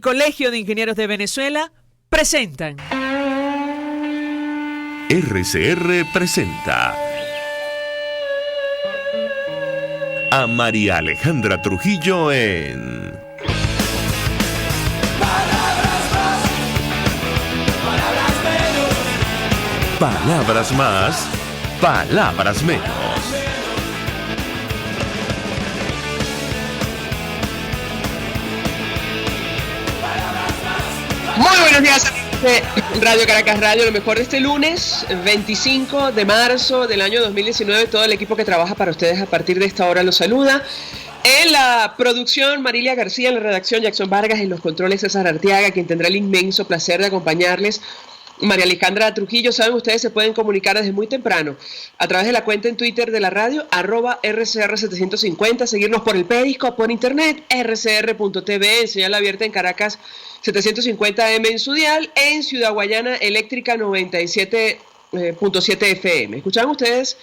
Colegio de Ingenieros de Venezuela presentan. RCR presenta a María Alejandra Trujillo en Palabras más, palabras menos. Muy buenos días, amigos de Radio Caracas Radio, lo mejor de este lunes 25 de marzo del año 2019. Todo el equipo que trabaja para ustedes a partir de esta hora los saluda. En la producción, Marilia García; en la redacción, Jackson Vargas; en los controles, César Arteaga, quien tendrá el inmenso placer de acompañarles, María Alejandra Trujillo. Saben, ustedes se pueden comunicar desde muy temprano a través de la cuenta en Twitter de la radio, @RCR750, seguirnos por el Periscope, por internet, rcr.tv, en señal abierta en Caracas 750M en su dial, en Ciudad Guayana Eléctrica 97.7 FM. Escuchaban ustedes,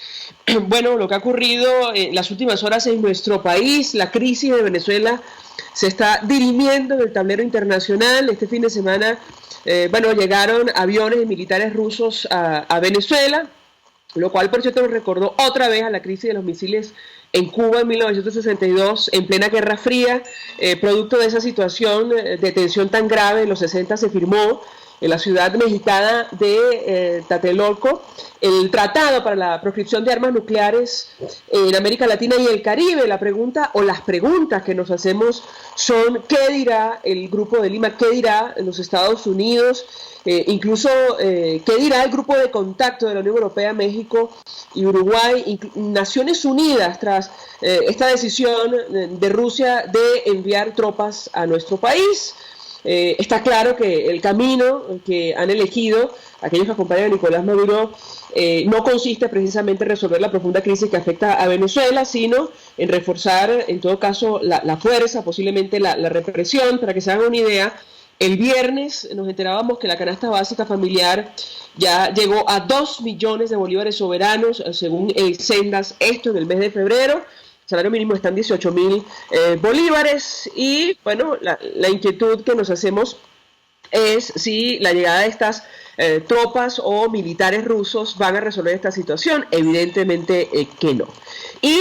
bueno, lo que ha ocurrido en las últimas horas en nuestro país. La crisis de Venezuela se está dirimiendo en el tablero internacional. Este fin de semana, llegaron aviones y militares rusos a Venezuela, lo cual, por cierto, nos recordó otra vez a la crisis de los misiles en Cuba en 1962, en plena Guerra Fría. Producto de esa situación de tensión tan grave, en los 60 se firmó en la ciudad mexicana de Tlatelolco el Tratado para la Proscripción de Armas Nucleares en América Latina y el Caribe. La pregunta, o las preguntas que nos hacemos son: ¿qué dirá el Grupo de Lima? ¿Qué dirá los Estados Unidos? ¿Qué dirá el Grupo de Contacto de la Unión Europea, México y Uruguay, Naciones Unidas, tras esta decisión de Rusia de enviar tropas a nuestro país? Está claro que el camino que han elegido aquellos que acompañan a Nicolás Maduro no consiste precisamente en resolver la profunda crisis que afecta a Venezuela, sino en reforzar, en todo caso, la fuerza, posiblemente la represión. Para que se hagan una idea, el viernes nos enterábamos que la canasta básica familiar ya llegó a 2 millones de bolívares soberanos, según el Sendas, esto en el mes de febrero. El salario mínimo está en 18.000 bolívares. Y bueno, la inquietud que nos hacemos es si la llegada de estas tropas o militares rusos van a resolver esta situación. Evidentemente que no. Y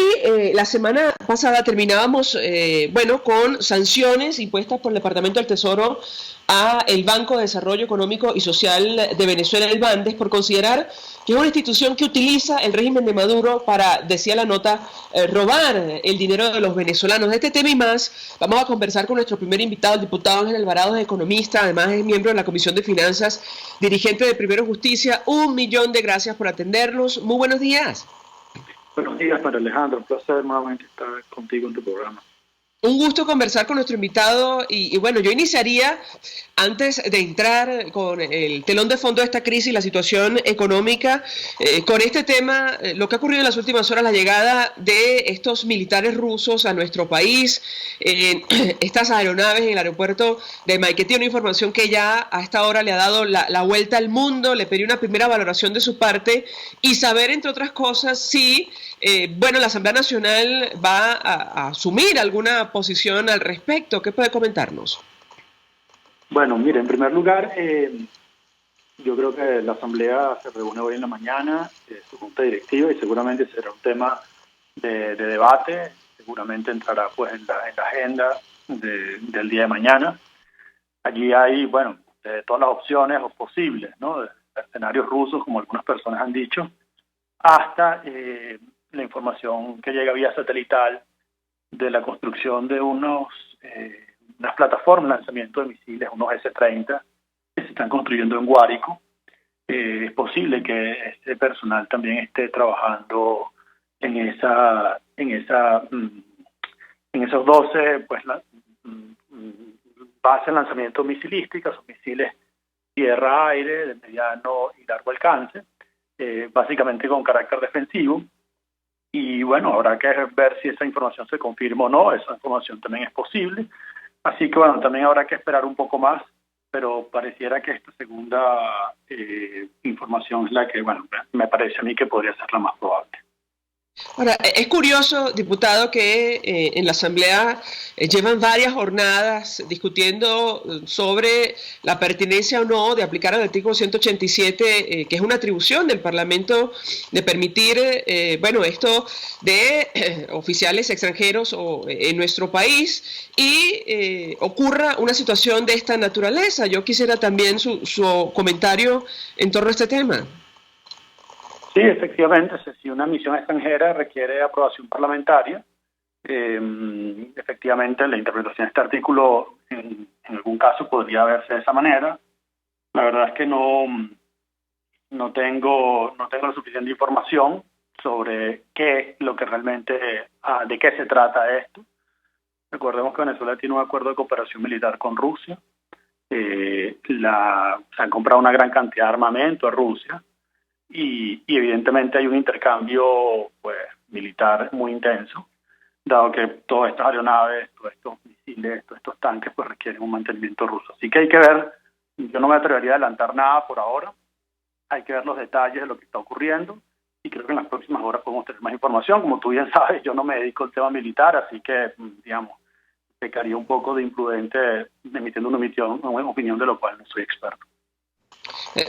la semana pasada terminábamos con sanciones impuestas por el Departamento del Tesoro a el Banco de Desarrollo Económico y Social de Venezuela, el BANDES, por considerar que es una institución que utiliza el régimen de Maduro para, decía la nota, robar el dinero de los venezolanos. De este tema y más vamos a conversar con nuestro primer invitado, el diputado Ángel Alvarado, es economista, además es miembro de la Comisión de Finanzas, dirigente de Primero Justicia. 1.000.000 de gracias por atendernos. Muy buenos días. Buenos días, María Alejandra. Un placer nuevamente estar contigo en tu programa. Un gusto conversar con nuestro invitado y bueno, yo iniciaría, antes de entrar con el telón de fondo de esta crisis, la situación económica, con este tema, lo que ha ocurrido en las últimas horas, la llegada de estos militares rusos a nuestro país, estas aeronaves en el aeropuerto de Maiquetía, una información que ya a esta hora le ha dado la vuelta al mundo. Le pedí una primera valoración de su parte y saber, entre otras cosas, si la Asamblea Nacional va a asumir alguna posición al respecto. ¿Qué puede comentarnos? Bueno, mire, en primer lugar, yo creo que la Asamblea se reúne hoy en la mañana, su junta directiva, y seguramente será un tema de debate. Seguramente entrará pues en la agenda del día de mañana. Allí hay, todas las opciones posibles, ¿no? De escenarios rusos, como algunas personas han dicho, hasta la información que llega vía satelital de la construcción de unas plataformas de lanzamiento de misiles, unos S-30, que se están construyendo en Guárico. Es posible que este personal también esté trabajando en esos 12 bases de lanzamiento misilísticas, son misiles tierra-aire de mediano y largo alcance, básicamente con carácter defensivo. Y bueno, habrá que ver si esa información se confirma o no. Esa información también es posible. Así que también habrá que esperar un poco más, pero pareciera que esta segunda información es la que, me parece a mí que podría ser la más probable. Ahora, es curioso, diputado, que en la Asamblea llevan varias jornadas discutiendo sobre la pertinencia o no de aplicar el artículo 187, que es una atribución del Parlamento de permitir, bueno, esto de oficiales extranjeros en nuestro país y ocurra una situación de esta naturaleza. Yo quisiera también su comentario en torno a este tema. Sí, efectivamente, si una misión extranjera requiere aprobación parlamentaria, efectivamente la interpretación de este artículo en algún caso podría verse de esa manera. La verdad es que no tengo la suficiente información sobre lo que realmente, de qué se trata esto. Recordemos que Venezuela tiene un acuerdo de cooperación militar con Rusia. Se han comprado una gran cantidad de armamento a Rusia. Y evidentemente hay un intercambio pues militar muy intenso, dado que todas estas aeronaves, todos estos misiles, todos estos tanques pues requieren un mantenimiento ruso. Así que hay que ver, yo no me atrevería a adelantar nada por ahora, hay que ver los detalles de lo que está ocurriendo y creo que en las próximas horas podemos tener más información. Como tú bien sabes, yo no me dedico al tema militar, así que, digamos, pecaría un poco de imprudente emitiendo una opinión de lo cual no soy experto.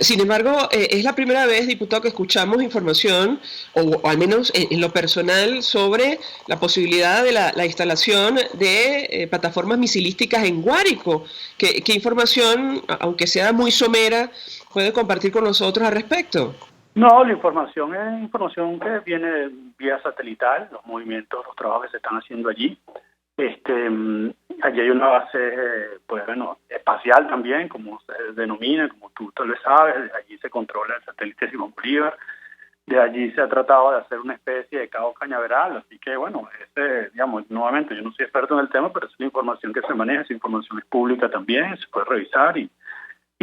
Sin embargo, es la primera vez, diputado, que escuchamos información, o al menos en lo personal, sobre la posibilidad de la instalación de plataformas misilísticas en Guárico. ¿Qué información, aunque sea muy somera, puede compartir con nosotros al respecto? No, la información es información que viene vía satelital, los movimientos, los trabajos que se están haciendo allí. Allí hay una base, pues bueno, espacial también, como se denomina, como tú tal vez sabes. De allí se controla el satélite Simón Bolívar. De allí se ha tratado de hacer una especie de cabo cañaveral. Así que, bueno, digamos, nuevamente, yo no soy experto en el tema, pero es la información que se maneja, esa información es pública también, se puede revisar y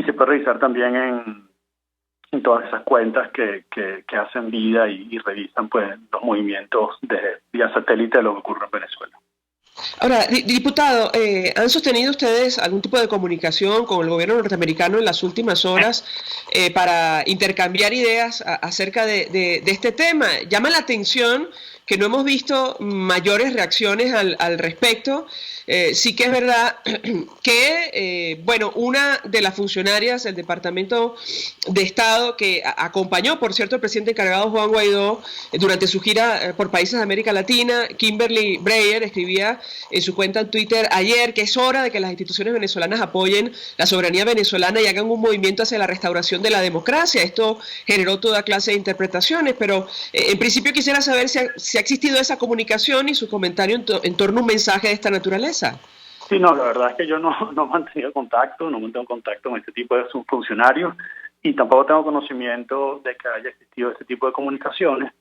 se puede revisar también en todas esas cuentas que hacen vida y revisan pues los movimientos de vía satélite de lo que ocurre en Venezuela. Ahora, diputado, ¿han sostenido ustedes algún tipo de comunicación con el gobierno norteamericano en las últimas horas para intercambiar ideas acerca de este tema? Llama la atención que no hemos visto mayores reacciones al respecto. Sí que es verdad que, bueno, una de las funcionarias del Departamento de Estado que acompañó, por cierto, al presidente encargado Juan Guaidó durante su gira por países de América Latina, Kimberly Breyer, escribía en su cuenta en Twitter ayer que es hora de que las instituciones venezolanas apoyen la soberanía venezolana y hagan un movimiento hacia la restauración de la democracia. Esto generó toda clase de interpretaciones, pero en principio quisiera saber si ha existido esa comunicación y su comentario en torno a un mensaje de esta naturaleza. Sí, no, la verdad es que yo no he mantenido contacto, no mantengo contacto con este tipo de funcionarios y tampoco tengo conocimiento de que haya existido este tipo de comunicaciones.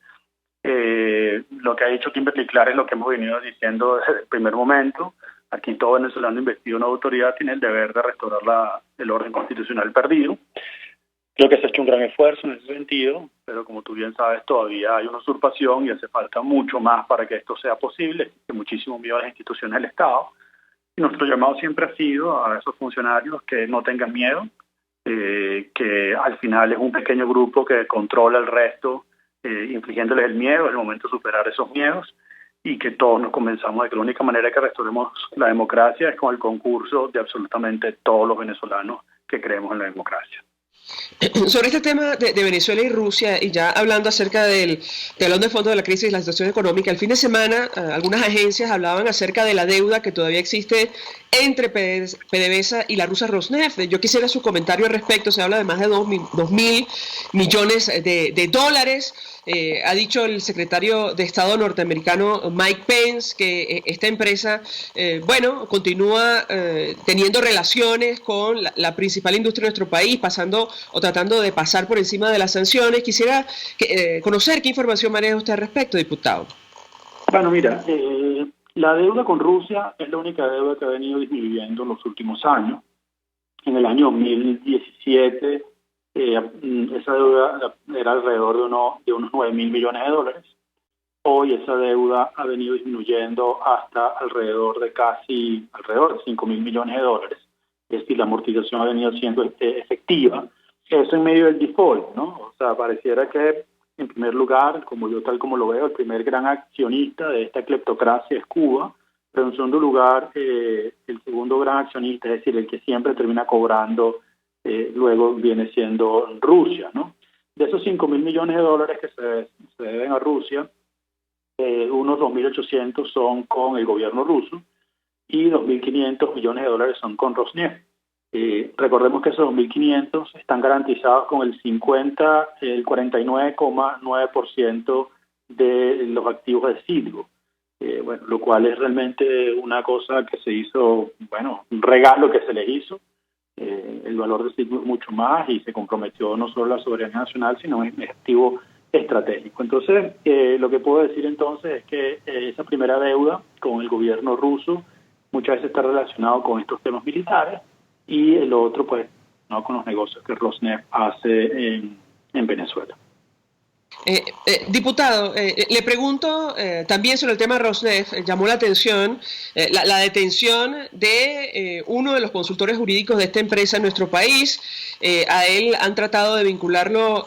Lo que ha dicho Kimberly Clark es lo que hemos venido diciendo desde el primer momento. Aquí todo venezolano investido en una autoridad tiene el deber de restaurar el orden constitucional perdido. Creo que se ha hecho un gran esfuerzo en ese sentido, pero como tú bien sabes, todavía hay una usurpación y hace falta mucho más para que esto sea posible. Existe muchísimo miedo a las instituciones del Estado. Y nuestro llamado siempre ha sido a esos funcionarios que no tengan miedo, que al final es un pequeño grupo que controla el resto, infligiéndoles el miedo. Es el momento de superar esos miedos y que todos nos convenzamos de que la única manera de que restauremos la democracia es con el concurso de absolutamente todos los venezolanos que creemos en la democracia. Sobre este tema de Venezuela y Rusia, y ya hablando acerca del telón de fondo de la crisis y la situación económica, el fin de semana algunas agencias hablaban acerca de la deuda que todavía existe entre PDVSA y la rusa Rosneft. Yo quisiera su comentario al respecto. Se habla de más de 2.000 millones de dólares. Ha dicho el secretario de Estado norteamericano Mike Pence que esta empresa, bueno, continúa teniendo relaciones con la principal industria de nuestro país, pasando o tratando de pasar por encima de las sanciones. Quisiera conocer qué información maneja usted al respecto, diputado. Bueno, mira, la deuda con Rusia es la única deuda que ha venido disminuyendo en los últimos años. En el año 2017 esa deuda era alrededor de unos 9.000 millones de dólares. Hoy esa deuda ha venido disminuyendo hasta alrededor de 5.000 millones de dólares. Es decir, la amortización ha venido siendo efectiva. Eso en medio del default, ¿no? O sea, pareciera que primer lugar, tal como lo veo, el primer gran accionista de esta cleptocracia es Cuba, pero en segundo lugar, el segundo gran accionista, es decir, el que siempre termina cobrando, luego viene siendo Rusia, ¿no? De esos 5.000 millones de dólares que se deben a Rusia, unos 2.800 son con el gobierno ruso y 2.500 millones de dólares son con Rosneft. Recordemos que esos 2.500 están garantizados con el 49,9% de los activos de Citgo. Lo cual es realmente una cosa que se hizo, un regalo que se les hizo. El valor de Citgo es mucho más y se comprometió no solo la soberanía nacional, sino en activo estratégico. Entonces, lo que puedo decir entonces es que esa primera deuda con el gobierno ruso muchas veces está relacionado con estos temas militares, y el otro, pues, no con los negocios que Rosneft hace en Venezuela. Diputado, le pregunto también sobre el tema Rosneft. Llamó la atención la detención de uno de los consultores jurídicos de esta empresa en nuestro país. A él han tratado de vincularlo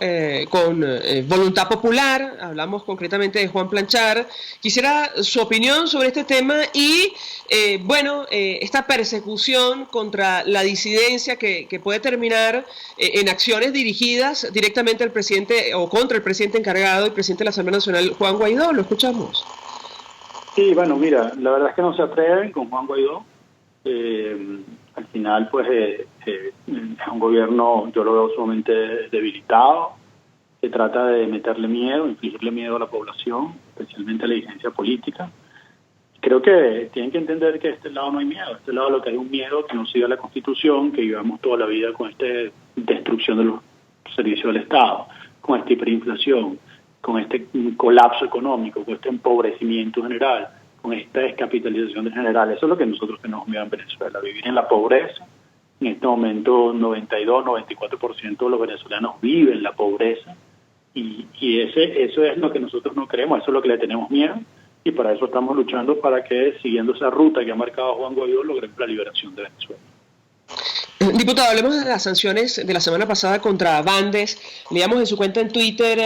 con Voluntad Popular. Hablamos concretamente de Juan Planchar. Quisiera su opinión sobre este tema y esta persecución contra la disidencia que puede terminar en acciones dirigidas directamente al presidente o contra el presidente encargado, el presidente de la Asamblea Nacional, Juan Guaidó. Lo escuchamos. Sí, mira, la verdad es que no se atreven con Juan Guaidó. Al final, pues, es un gobierno, yo lo veo sumamente debilitado, que trata de meterle miedo, infligirle miedo a la población, especialmente a la dirigencia política. Creo que tienen que entender que de este lado no hay miedo. De este lado lo que hay un miedo que no siga la Constitución, que vivamos toda la vida con esta destrucción de los servicios del Estado, con esta hiperinflación, con este colapso económico, con este empobrecimiento general, con esta descapitalización general. Eso es lo que nosotros tenemos miedo en Venezuela, vivir en la pobreza. En este momento 92-94% de los venezolanos viven en la pobreza, y eso es lo que nosotros no queremos, eso es lo que le tenemos miedo, y para eso estamos luchando para que, siguiendo esa ruta que ha marcado Juan Guaidó, logremos la liberación de Venezuela. Diputado, hablemos de las sanciones de la semana pasada contra Bandes. Leíamos en su cuenta en Twitter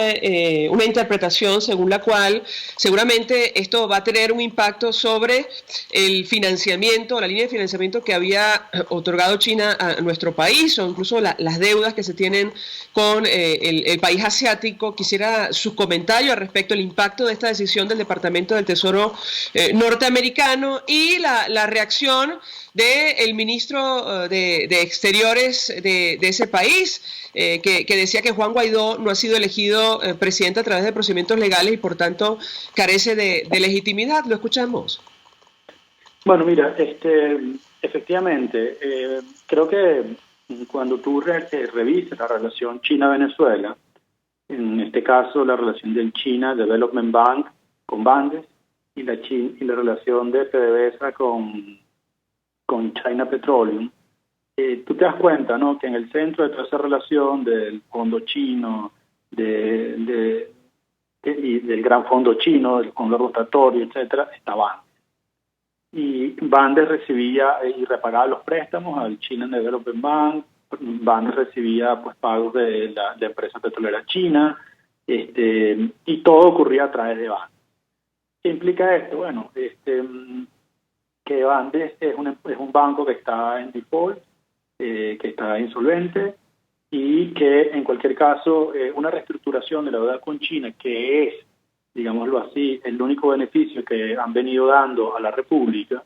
una interpretación según la cual seguramente esto va a tener un impacto sobre el financiamiento, la línea de financiamiento que había otorgado China a nuestro país, o incluso las deudas que se tienen con el país asiático. Quisiera su comentario al respecto del impacto de esta decisión del Departamento del Tesoro norteamericano y la reacción del ministro de Exteriores de ese país, que decía que Juan Guaidó no ha sido elegido presidente a través de procedimientos legales y por tanto carece de legitimidad. Lo escuchamos. Bueno, mira, efectivamente, creo que cuando tú revisas la relación China-Venezuela, en este caso la relación del China Development Bank con Bandes y la relación de PDVSA con China Petroleum, tú te das cuenta, ¿no?, que en el centro de toda esa relación del fondo chino, y del gran fondo chino, del fondo rotatorio, etcétera, está Bandes. Y Bandes recibía y repagaba los préstamos al China Development Bank. Bandes recibía, pues, pagos de la empresa petrolera china, y todo ocurría a través de Bandes. ¿Qué implica esto? Bueno, que Bandes es un banco que está en default, que está insolvente, y que en cualquier caso una reestructuración de la deuda con China, que es, digámoslo así, el único beneficio que han venido dando a la República,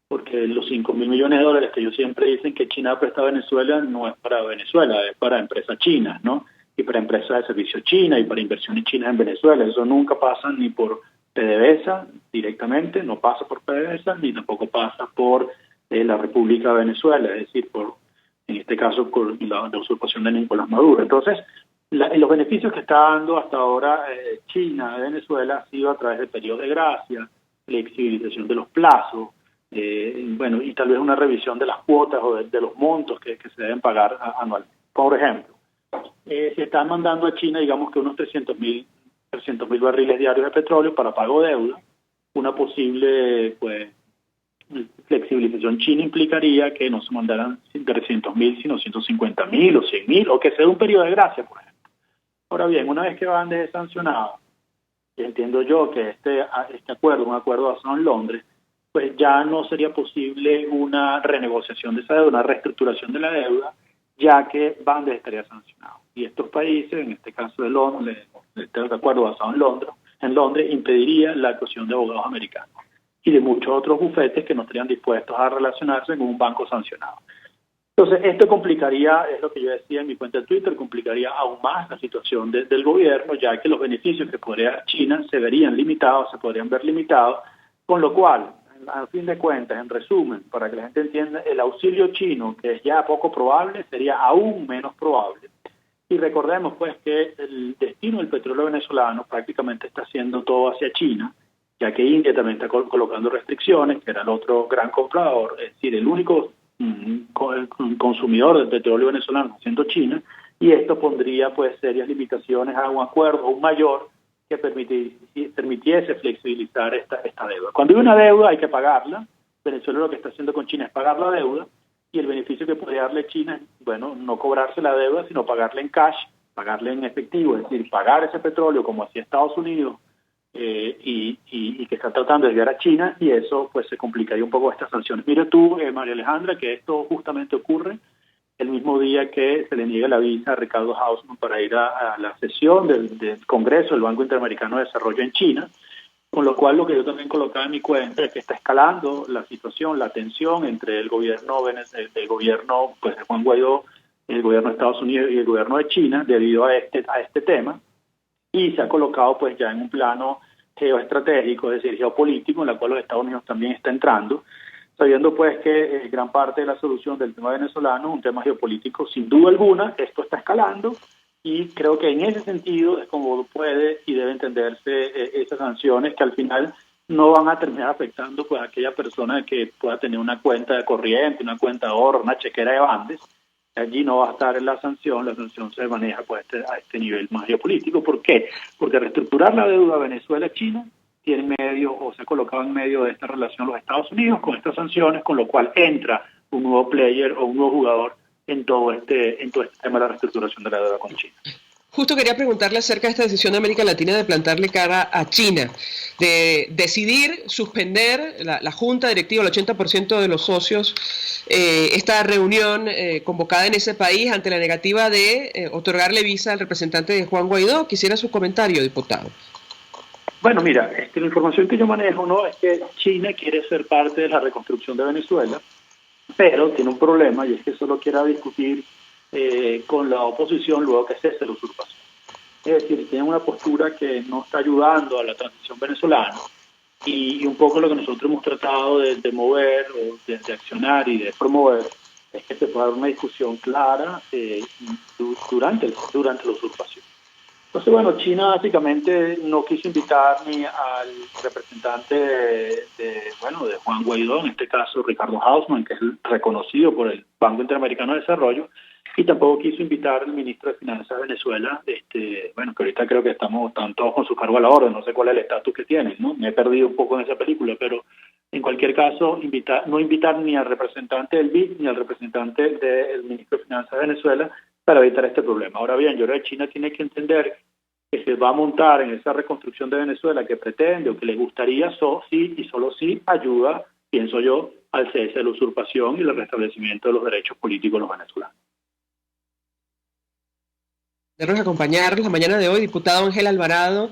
porque los 5.000 millones de dólares que ellos siempre dicen que China ha prestado a Venezuela no es para Venezuela, es para empresas chinas, ¿no? Y para empresas de servicio chinas y para inversiones chinas en Venezuela. Eso nunca pasa ni por PDVSA directamente, no pasa por PDVSA, ni tampoco pasa por la República de Venezuela, es decir, en este caso por la usurpación de Nicolás Maduro. Entonces, los beneficios que está dando hasta ahora China de Venezuela ha sido a través del periodo de gracia, flexibilización de los plazos, y tal vez una revisión de las cuotas o de los montos que se deben pagar anualmente. Por ejemplo, se están mandando a China, digamos que unos 300.000 barriles diarios de petróleo para pago de deuda. Una posible, pues, flexibilización china implicaría que no se mandaran 300.000, sino 150.000 o 100.000, o que sea un periodo de gracia, por ejemplo. Ahora bien, una vez que Bandes es sancionado, y entiendo yo que este acuerdo, un acuerdo basado en Londres, pues ya no sería posible una renegociación de esa deuda, una reestructuración de la deuda, ya que Bandes estaría sancionado. Y estos países, en este caso de Londres, este acuerdo basado en Londres impediría la actuación de abogados americanos y de muchos otros bufetes que no estarían dispuestos a relacionarse con un banco sancionado. Entonces, esto complicaría, es lo que yo decía en mi cuenta de Twitter, complicaría aún más la situación del gobierno, ya que los beneficios que podría dar China se verían limitados, se podrían ver limitados, con lo cual, a fin de cuentas, en resumen, para que la gente entienda, el auxilio chino, que es ya poco probable, sería aún menos probable. Y recordemos, pues, que el destino del petróleo venezolano prácticamente está haciendo todo hacia China, ya que India también está colocando restricciones, que era el otro gran comprador, es decir, el único consumidor del petróleo venezolano siendo China, y esto pondría pues serias limitaciones a un acuerdo aún mayor que permitiese flexibilizar esta deuda. Cuando hay una deuda hay que pagarla. Venezuela lo que está haciendo con China es pagar la deuda, y el beneficio que podría darle China es, bueno, no cobrarse la deuda, sino pagarle en cash, pagarle en efectivo, es decir, pagar ese petróleo como hacía Estados Unidos, y que están tratando de llegar a China, y eso pues se complicaría un poco estas sanciones. Mira tú, María Alejandra, que esto justamente ocurre el mismo día que se le niega la visa a Ricardo Hausmann para ir a la sesión del Congreso del Banco Interamericano de Desarrollo en China, con lo cual lo que yo también colocaba en mi cuenta es que está escalando la situación, la tensión entre el gobierno pues, de Juan Guaidó, el gobierno de Estados Unidos y el gobierno de China debido a este tema, y se ha colocado pues ya en un plano geoestratégico, es decir, geopolítico, en la cual los Estados Unidos también está entrando, sabiendo pues que gran parte de la solución del tema venezolano es un tema geopolítico, sin duda alguna. Esto está escalando, y creo que en ese sentido es como puede y debe entenderse esas sanciones, que al final no van a terminar afectando pues a aquella persona que pueda tener una cuenta de corriente, una cuenta de ahorro, una chequera de Bandes. Allí no va a estar la sanción se maneja pues a este nivel más geopolítico. ¿Por qué? Porque reestructurar la deuda Venezuela-China tiene en medio, o se ha colocado en medio de esta relación los Estados Unidos con estas sanciones, con lo cual entra un nuevo player o un nuevo jugador en todo este tema de la reestructuración de la deuda con China. Justo quería preguntarle acerca de esta decisión de América Latina de plantarle cara a China, de decidir suspender la junta directiva, el 80% de los socios, esta reunión convocada en ese país ante la negativa de otorgarle visa al representante de Juan Guaidó. Quisiera su comentario, diputado. Bueno, mira, la información que yo manejo no es que China quiere ser parte de la reconstrucción de Venezuela, pero tiene un problema, y es que solo quiera discutir con la oposición luego que cese la usurpación. Es decir, tiene una postura que no está ayudando a la transición venezolana, y un poco lo que nosotros hemos tratado de mover o de accionar y de promover es que se pueda dar una discusión clara durante la usurpación. Entonces, bueno, China básicamente no quiso invitar ni al representante de Juan Guaidó, en este caso Ricardo Hausmann, que es reconocido por el Banco Interamericano de Desarrollo, y tampoco quiso invitar al ministro de Finanzas de Venezuela, que ahorita creo que están todos con su cargo a la orden, no sé cuál es el estatus que tienen, ¿no? Me he perdido un poco en esa película, pero en cualquier caso, no invitar ni al representante del BID ni al representante del ministro de Finanzas de Venezuela para evitar este problema. Ahora bien, yo creo que China tiene que entender que se va a montar en esa reconstrucción de Venezuela que pretende o que le gustaría, sí y solo sí ayuda, pienso yo, al cese de la usurpación y el restablecimiento de los derechos políticos de los venezolanos. Acompañarnos la mañana de hoy, diputado Ángel Alvarado,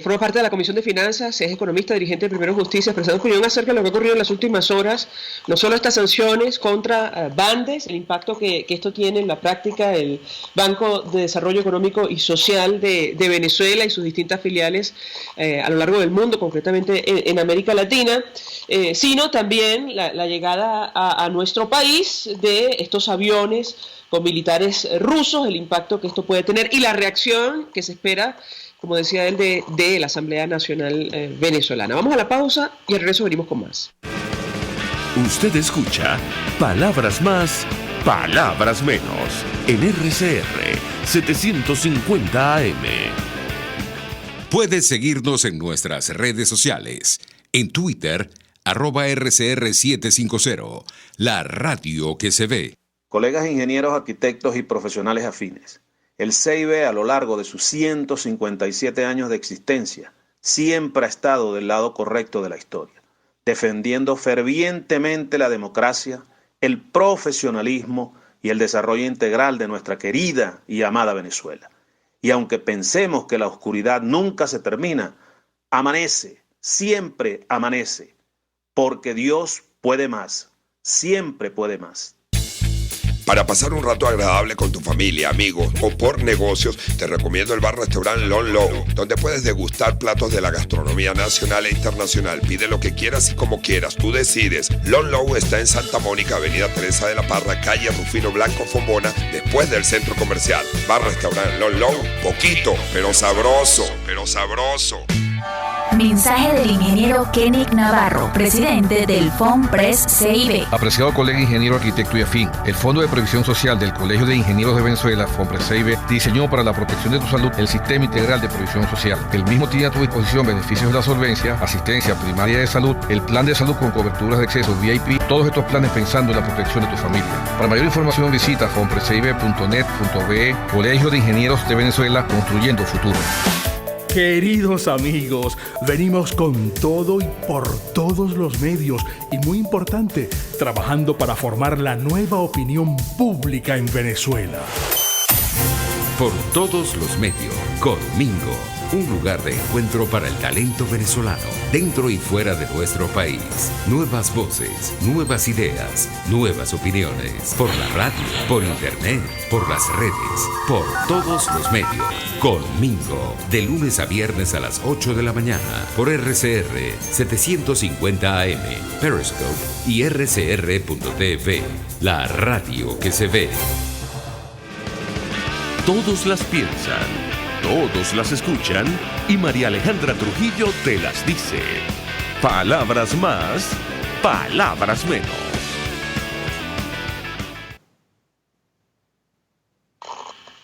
forma parte de la Comisión de Finanzas, es economista, dirigente de Primero Justicia, expresando opinión acerca de lo que ha ocurrido en las últimas horas, no solo estas sanciones contra Bandes, el impacto que esto tiene en la práctica del Banco de Desarrollo Económico y Social de Venezuela y sus distintas filiales a lo largo del mundo, concretamente en América Latina, sino también la llegada a nuestro país de estos aviones con militares rusos, el impacto que esto puede tener y la reacción que se espera, como decía él, de la Asamblea Nacional Venezolana. Vamos a la pausa y al regreso venimos con más. Usted escucha Palabras Más, Palabras Menos en RCR 750 AM. Puedes seguirnos en nuestras redes sociales. En Twitter, @RCR750, la radio que se ve. Colegas ingenieros, arquitectos y profesionales afines, El CIB, a lo largo de sus 157 años de existencia, siempre ha estado del lado correcto de la historia, defendiendo fervientemente la democracia, el profesionalismo y el desarrollo integral de nuestra querida y amada Venezuela. Y aunque pensemos que la oscuridad nunca se termina, amanece, siempre amanece, porque Dios puede más, siempre puede más. Para pasar un rato agradable con tu familia, amigos o por negocios, te recomiendo el bar-restaurante Lon Low, donde puedes degustar platos de la gastronomía nacional e internacional. Pide lo que quieras y como quieras, tú decides. Lon Low está en Santa Mónica, Avenida Teresa de la Parra, calle Rufino Blanco Fombona, después del centro comercial. Bar-restaurante Lon Low, poquito, pero sabroso, pero sabroso. Mensaje del ingeniero Kenick Navarro, presidente del FOMPRES CIB. Apreciado colega ingeniero, arquitecto y afín, el Fondo de Previsión Social del Colegio de Ingenieros de Venezuela, FOMPRES CIB, diseñó para la protección de tu salud el Sistema Integral de Previsión Social. El mismo tiene a tu disposición beneficios de la solvencia, asistencia primaria de salud, el plan de salud con coberturas de acceso VIP, todos estos planes pensando en la protección de tu familia. Para mayor información visita fomprescib.net.be. Colegio de Ingenieros de Venezuela, construyendo futuro. Queridos amigos, venimos con todo y por todos los medios y muy importante, trabajando para formar la nueva opinión pública en Venezuela. Por todos los medios, Conmingo, un lugar de encuentro para el talento venezolano, dentro y fuera de nuestro país. Nuevas voces, nuevas ideas, nuevas opiniones. Por la radio, por internet, por las redes, por todos los medios. Conmingo, de lunes a viernes a las 8 de la mañana, por RCR 750 AM, Periscope y rcr.tv, la radio que se ve. Todos las piensan, todos las escuchan y María Alejandra Trujillo te las dice. Palabras más, palabras menos.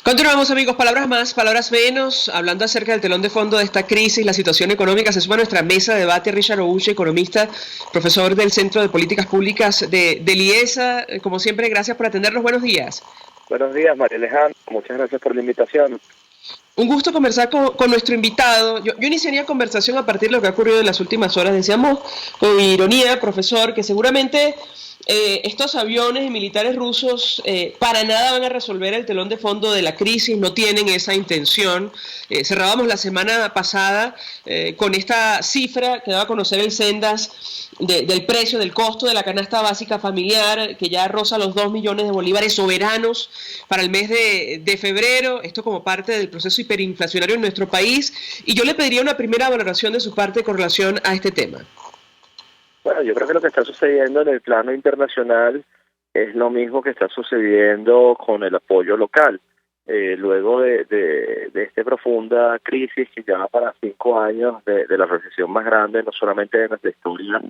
Continuamos, amigos, palabras más, palabras menos, hablando acerca del telón de fondo de esta crisis, la situación económica. Se suma a nuestra mesa de debate Richard Ouche, economista, profesor del Centro de Políticas Públicas de IESA. Como siempre, gracias por atendernos. Buenos días. Buenos días, María Alejandra. Muchas gracias por la invitación. Un gusto conversar con nuestro invitado. Yo iniciaría conversación a partir de lo que ha ocurrido en las últimas horas. Decíamos con ironía, profesor, que seguramente estos aviones y militares rusos para nada van a resolver el telón de fondo de la crisis, no tienen esa intención. Cerrábamos la semana pasada con esta cifra que daba a conocer el Sendas del precio, del costo de la canasta básica familiar, que ya roza los 2 millones de bolívares soberanos para el mes de febrero, esto como parte del proceso hiperinflacionario en nuestro país. Y yo le pediría una primera valoración de su parte con relación a este tema. Bueno, yo creo que lo que está sucediendo en el plano internacional es lo mismo que está sucediendo con el apoyo local. Luego de esta profunda crisis que ya va para 5 años de la recesión más grande, no solamente de nuestra historia,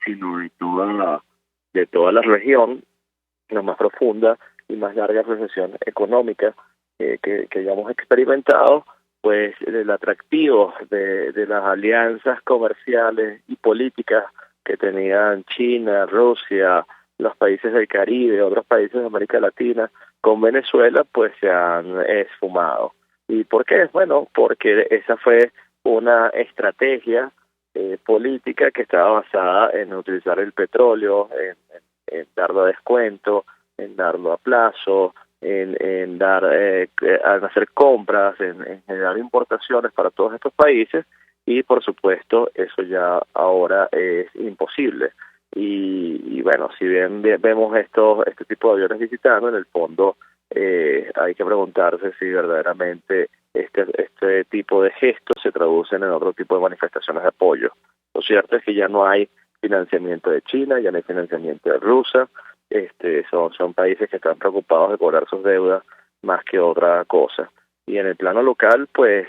sino de toda la región, la más profunda y más larga recesión económica que hayamos experimentado, pues el atractivo de las alianzas comerciales y políticas que tenían China, Rusia, los países del Caribe, otros países de América Latina, con Venezuela, pues se han esfumado. ¿Y por qué? Bueno, porque esa fue una estrategia política que estaba basada en utilizar el petróleo, en darlo a descuento, en darlo a plazo, en hacer compras, en generar importaciones para todos estos países. Y por supuesto eso ya ahora es imposible y bueno, si bien vemos este tipo de aviones visitando, en el fondo hay que preguntarse si verdaderamente este tipo de gestos se traducen en otro tipo de manifestaciones de apoyo. Lo cierto es que ya no hay financiamiento de China, ya no hay financiamiento de Rusia, son países que están preocupados de cobrar sus deudas más que otra cosa. Y en el plano local, pues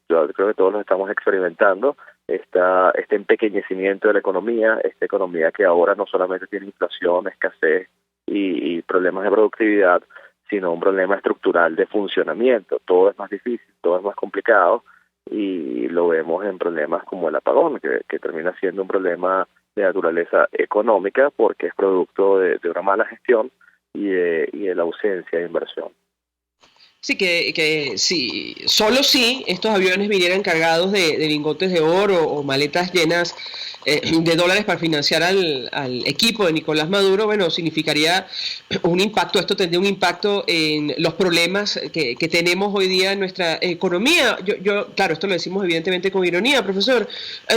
yo creo que todos lo estamos experimentando, este empequeñecimiento de la economía, esta economía que ahora no solamente tiene inflación, escasez y problemas de productividad, sino un problema estructural de funcionamiento. Todo es más difícil, todo es más complicado y lo vemos en problemas como el apagón, que termina siendo un problema de naturaleza económica porque es producto de una mala gestión y de la ausencia de inversión. Sí, que sí, solo si estos aviones vinieran cargados de lingotes de oro o maletas llenas de dólares para financiar al equipo de Nicolás Maduro, bueno, significaría un impacto, esto tendría un impacto en los problemas que tenemos hoy día en nuestra economía. Claro, esto lo decimos evidentemente con ironía, profesor.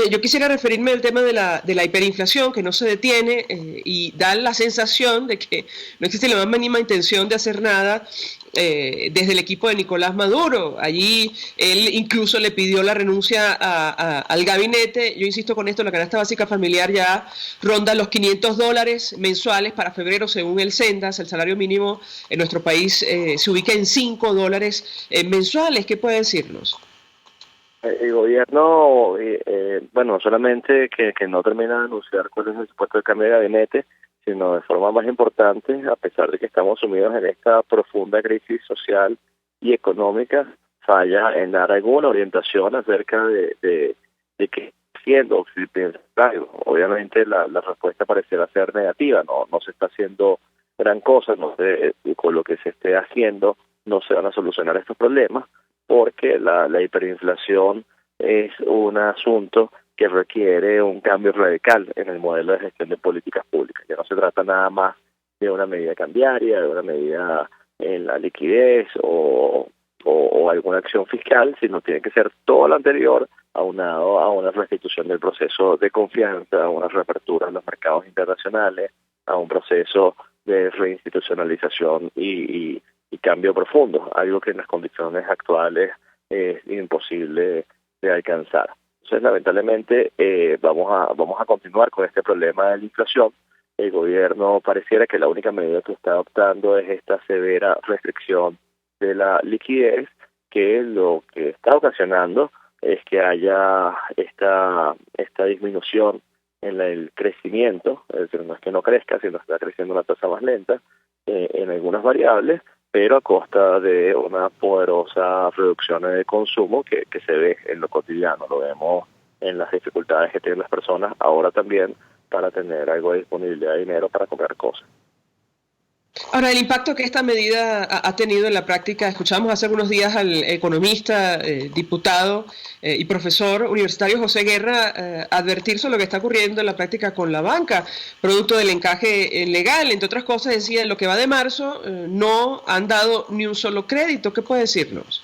Yo quisiera referirme al tema de la hiperinflación, que no se detiene y da la sensación de que no existe la más mínima intención de hacer nada desde el equipo de Nicolás Maduro. Allí él incluso le pidió la renuncia al gabinete. Yo insisto con esto, la canasta básica familiar ya ronda los $500 mensuales para febrero según el Sendas. El salario mínimo en nuestro país se ubica en $5 mensuales. ¿Qué puede decirnos? El gobierno, bueno, solamente que no termina de anunciar cuál es el supuesto de cambio de gabinete, sino de forma más importante, a pesar de que estamos sumidos en esta profunda crisis social y económica, falla en dar alguna orientación acerca de qué haciendo, si piensa algo. Obviamente la respuesta pareciera ser negativa, no se está haciendo gran cosa, con lo que se esté haciendo no se van a solucionar estos problemas, porque la hiperinflación es un asunto que requiere un cambio radical en el modelo de gestión de políticas públicas. Ya no se trata nada más de una medida cambiaria, de una medida en la liquidez o alguna acción fiscal, sino tiene que ser todo lo anterior aunado a una restitución del proceso de confianza, a una reapertura en los mercados internacionales, a un proceso de reinstitucionalización y cambio profundo, algo que en las condiciones actuales es imposible de alcanzar. Entonces, lamentablemente, vamos a continuar con este problema de la inflación. El gobierno pareciera que la única medida que está adoptando es esta severa restricción de la liquidez, que lo que está ocasionando es que haya esta disminución en el crecimiento, es decir, no es que no crezca, sino que está creciendo a una tasa más lenta en algunas variables, pero a costa de una poderosa reducción en el consumo que se ve en lo cotidiano. Lo vemos en las dificultades que tienen las personas ahora también para tener algo de disponibilidad de dinero para comprar cosas. Ahora, el impacto que esta medida ha tenido en la práctica, escuchamos hace algunos días al economista, diputado y profesor universitario José Guerra advertir sobre lo que está ocurriendo en la práctica con la banca, producto del encaje legal. Entre otras cosas, decía, en lo que va de marzo no han dado ni un solo crédito. ¿Qué puede decirnos?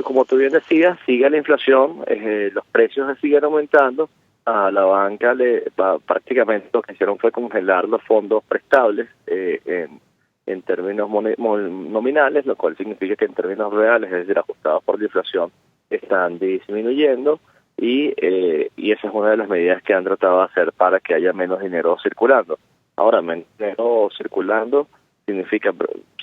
Como tú bien decías, sigue la inflación, los precios siguen aumentando. A la banca prácticamente lo que hicieron fue congelar los fondos prestables en términos nominales, lo cual significa que en términos reales, es decir, ajustados por la inflación, están disminuyendo y esa es una de las medidas que han tratado de hacer para que haya menos dinero circulando. Ahora, menos dinero circulando significa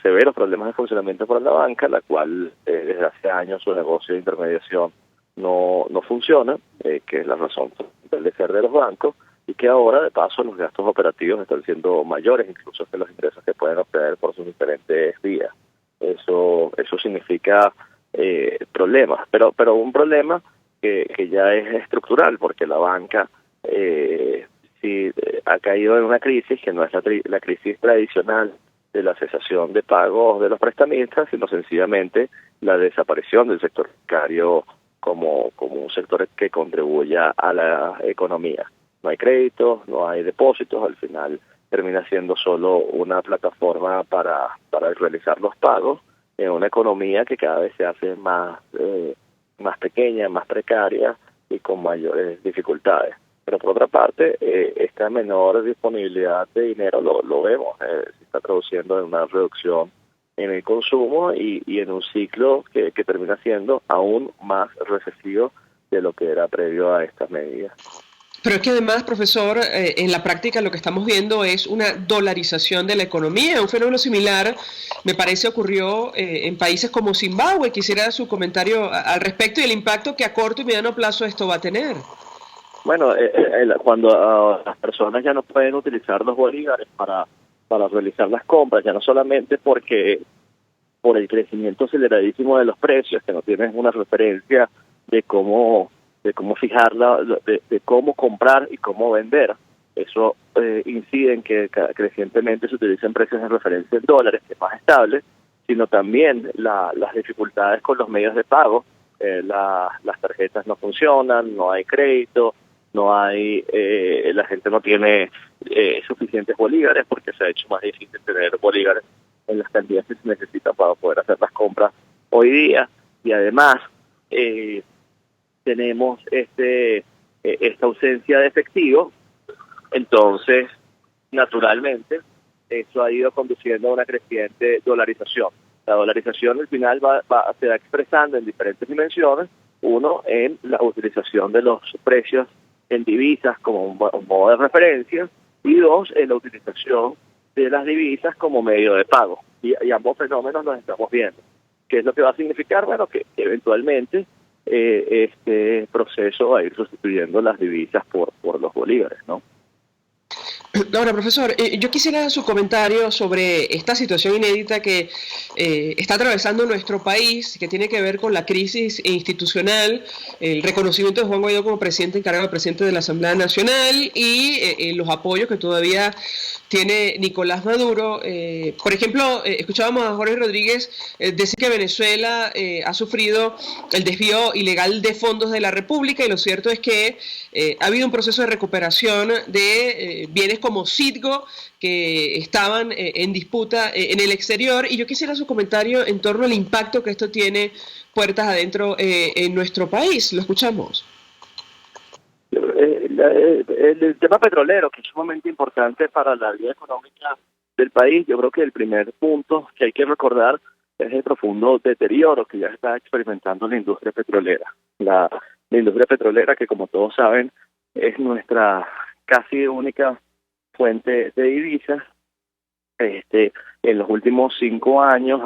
severos problemas de funcionamiento para la banca, la cual desde hace años su negocio de intermediación no funciona, que es la razón de ser de los bancos, y que ahora, de paso, los gastos operativos están siendo mayores incluso que los ingresos que pueden obtener por sus diferentes vías. Eso significa problemas, pero un problema que ya es estructural, porque la banca sí ha caído en una crisis que no es la crisis tradicional de la cesación de pagos de los prestamistas, sino sencillamente la desaparición del sector bancario como un sector que contribuya a la economía. No hay créditos, no hay depósitos, al final termina siendo solo una plataforma para realizar los pagos en una economía que cada vez se hace más pequeña, más precaria y con mayores dificultades. Pero por otra parte, esta menor disponibilidad de dinero lo vemos, se está traduciendo en una reducción en el consumo y en un ciclo que termina siendo aún más recesivo de lo que era previo a estas medidas. Pero es que además, profesor, en la práctica lo que estamos viendo es una dolarización de la economía. Un fenómeno similar, me parece, ocurrió en países como Zimbabue. Quisiera su comentario al respecto y el impacto que a corto y mediano plazo esto va a tener. Bueno, cuando las personas ya no pueden utilizar los bolívares para realizar las compras, ya no solamente por el crecimiento aceleradísimo de los precios, que no tienen una referencia de cómo fijarla, de cómo comprar y cómo vender. Eso incide en que crecientemente se utilicen precios de referencia en dólares, que es más estable, sino también las dificultades con los medios de pago. Las tarjetas no funcionan, no hay crédito, no hay, la gente no tiene suficientes bolívares porque se ha hecho más difícil tener bolívares en las cantidades que se necesitan para poder hacer las compras hoy día. Y además tenemos esta ausencia de efectivo, entonces naturalmente eso ha ido conduciendo a una creciente dolarización. La dolarización al final se va expresando en diferentes dimensiones. Uno, en la utilización de los precios en divisas como un modo de referencia, y dos, en la utilización de las divisas como medio de pago. Y ambos fenómenos los estamos viendo. ¿Qué es lo que va a significar? Bueno, que eventualmente este proceso va a ir sustituyendo las divisas por los bolívares, ¿no? Ahora, profesor, yo quisiera su comentario sobre esta situación inédita que está atravesando nuestro país, que tiene que ver con la crisis institucional, el reconocimiento de Juan Guaidó como presidente encargado, presidente de la Asamblea Nacional, y los apoyos que todavía tiene Nicolás Maduro. Por ejemplo, escuchábamos a Jorge Rodríguez decir que Venezuela ha sufrido el desvío ilegal de fondos de la República, y lo cierto es que ha habido un proceso de recuperación de bienes como Citgo que estaban en disputa en el exterior, y yo quisiera su comentario en torno al impacto que esto tiene puertas adentro en nuestro país. Lo escuchamos. El tema petrolero, que es sumamente importante para la vida económica del país, yo creo que el primer punto que hay que recordar es el profundo deterioro que ya está experimentando la industria petrolera. La industria petrolera, que como todos saben es nuestra casi única fuente de divisas, en los últimos 5 años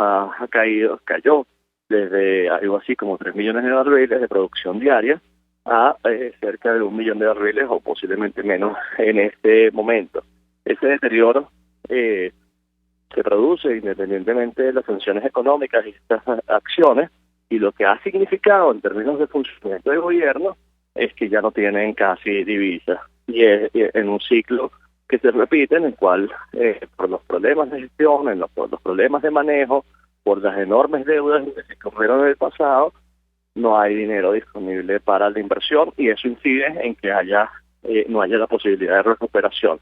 cayó desde algo así como 3 millones de barriles de producción diaria a cerca de 1 millón de barriles o posiblemente menos en este momento. Ese deterioro se produce independientemente de las sanciones económicas y estas acciones, y lo que ha significado en términos de funcionamiento del gobierno es que ya no tienen casi divisas, y es en un ciclo que se repite, en el cual por los problemas de gestión, por los problemas de manejo, por las enormes deudas que se corrieron en el pasado, no hay dinero disponible para la inversión, y eso incide en que no haya la posibilidad de recuperación.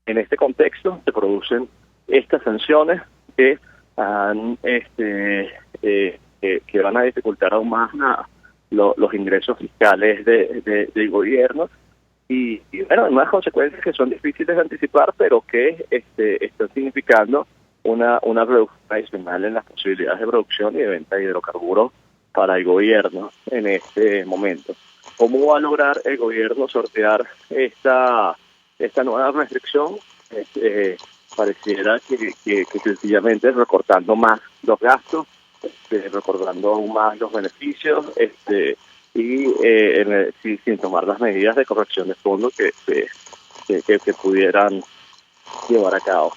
En este contexto se producen estas sanciones que van a dificultar aún más los ingresos fiscales del gobierno, y bueno, unas consecuencias que son difíciles de anticipar, pero que están significando una reducción adicional en las posibilidades de producción y de venta de hidrocarburos para el gobierno en este momento. ¿Cómo va a lograr el gobierno sortear esta nueva restricción? Pareciera que sencillamente recortando más los gastos, recortando aún más los beneficios, sin tomar las medidas de corrección de fondos que pudieran llevar a cabo.